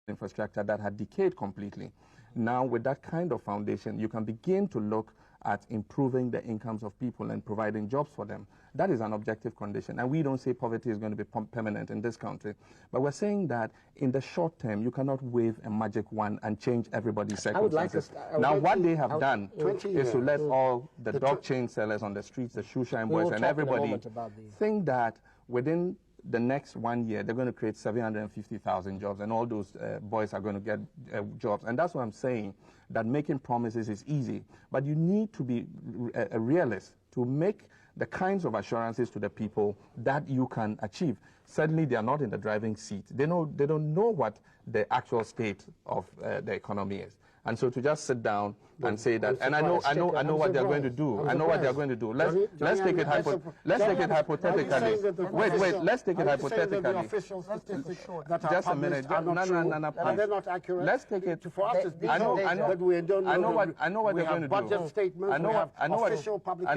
infrastructure that had decayed completely. Now, with that kind of foundation, you can begin to look at improving the incomes of people and providing jobs for them. That is an objective condition. And we don't say poverty is going to be permanent in this country. But we're saying that in the short term, you cannot wave a magic wand and change everybody's circumstances. Now, what they have done is to let all the dog chain sellers on the streets, the shoe shine boys, and everybody think that within the next 1 year, they're going to create 750,000 jobs, and all those boys are going to get jobs. And that's what I'm saying, that making promises is easy. But you need to be a realist to make the kinds of assurances to the people that you can achieve. Certainly, they are not in the driving seat. They don't know what the actual state of the economy is. And so to just sit down and say that, and I know what they're going to do. I know what they're going to do. Let's take it hypothetically. Wait. Let's take it hypothetically. Just a minute. No. They're not accurate. Let's take it. For us, it's I know what they're going to do. Budget statements. I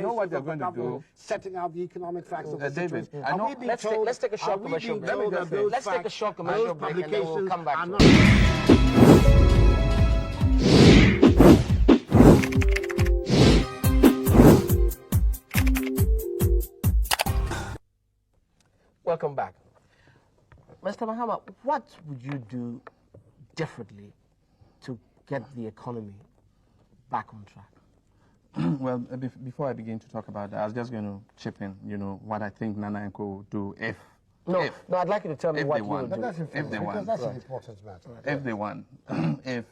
know what they're going to do. Setting out the economic facts of the David, situation. Let's take a short commercial break. Let's take a short commercial break, and then we'll come back to it. Welcome back. Mr. Mahama, what would you do differently to get the economy back on track? Well, before I begin to talk about that, I was just going to chip in, what I think Nana and Co would do if. No, I'd like you to tell me what you would do. If they want. That's an important matter. If they want. if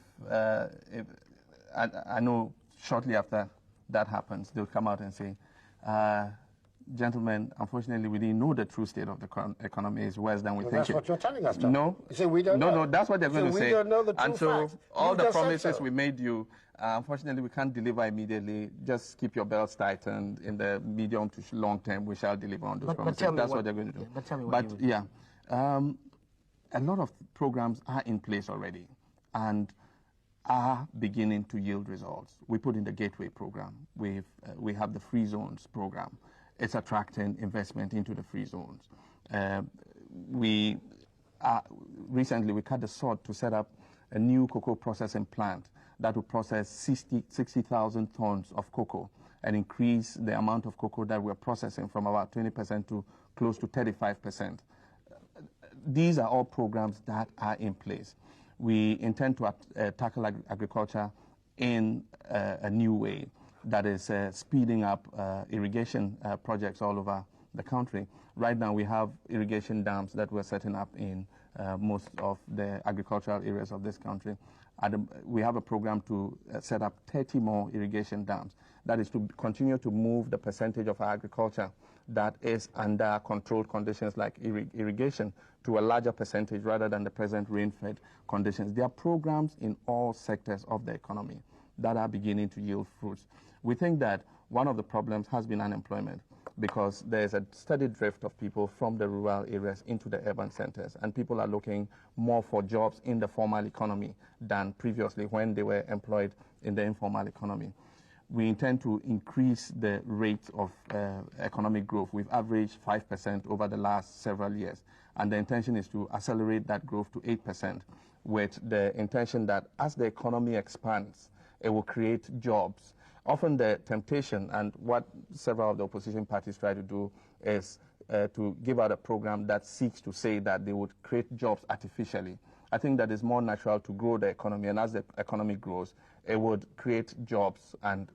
I know shortly after that happens, they'll come out and say, gentlemen, unfortunately, we didn't know the true state of the economy is worse than we think. That's what you're telling us, Tom. No. You say we don't know. No, that's what they're going to say. We don't know the true and so facts. all the promises we made you, unfortunately, we can't deliver immediately. Just keep your belts tightened. In the medium to long term, we shall deliver on those promises. That's what they're going to do. But tell me what you would do. A lot of programs are in place already and are beginning to yield results. We put in the Gateway program. We have the Free Zones program. It's attracting investment into the free zones. Recently we cut the sod to set up a new cocoa processing plant that will process 60,000 tons of cocoa and increase the amount of cocoa that we're processing from about 20% to close to 35%. These are all programs that are in place. We intend to tackle agriculture in a new way that is speeding up irrigation projects all over the country. Right now we have irrigation dams that we're setting up in most of the agricultural areas of this country. We have a program to set up 30 more irrigation dams. That is to continue to move the percentage of our agriculture that is under controlled conditions like irrigation to a larger percentage rather than the present rain-fed conditions. There are programs in all sectors of the economy that are beginning to yield fruits. We think that one of the problems has been unemployment because there's a steady drift of people from the rural areas into the urban centers, and people are looking more for jobs in the formal economy than previously when they were employed in the informal economy. We intend to increase the rate of economic growth. We've averaged 5% over the last several years, and the intention is to accelerate that growth to 8%, with the intention that as the economy expands, it will create jobs. Often the temptation, and what several of the opposition parties try to do, is to give out a program that seeks to say that they would create jobs artificially. I think that it's more natural to grow the economy, and as the economy grows, it would create jobs and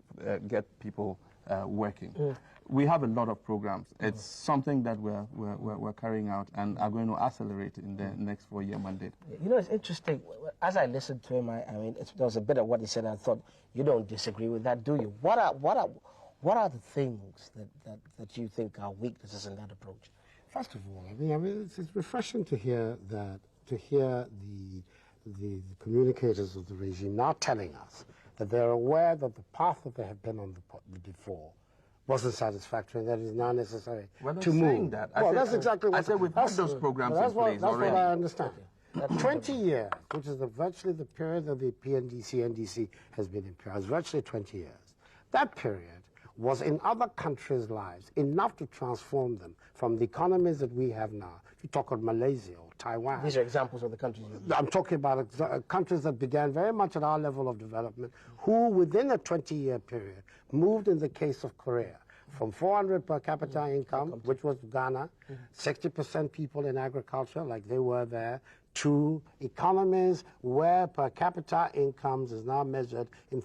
get people working. We have a lot of programs. It's something that we're carrying out and are going to accelerate in the next 4-year mandate. You know, it's interesting. As I listened to him, I mean, there was a bit of what he said. I thought, you don't disagree with that, do you? What are the things that you think are weaknesses in that approach? First of all, I mean, it's refreshing to hear that, the communicators of the regime now telling us that they're aware that the path that they have been on before wasn't satisfactory, and that is now necessary to move. That. That's exactly what I said. We've had those programs in place already. That's what I understand. 20 years, which is virtually the period that the PNDC, NDC has been in power, virtually 20 years. That period was in other countries' lives enough to transform them from the economies that we have now. If you talk of Malaysia or Taiwan. These are examples of the countries. I'm talking about countries that began very much at our level of development, who within a 20-year period moved, in the case of Korea, from 400 per capita income, which was Ghana, 60% people in agriculture, like they were there, to economies where per capita incomes is now measured in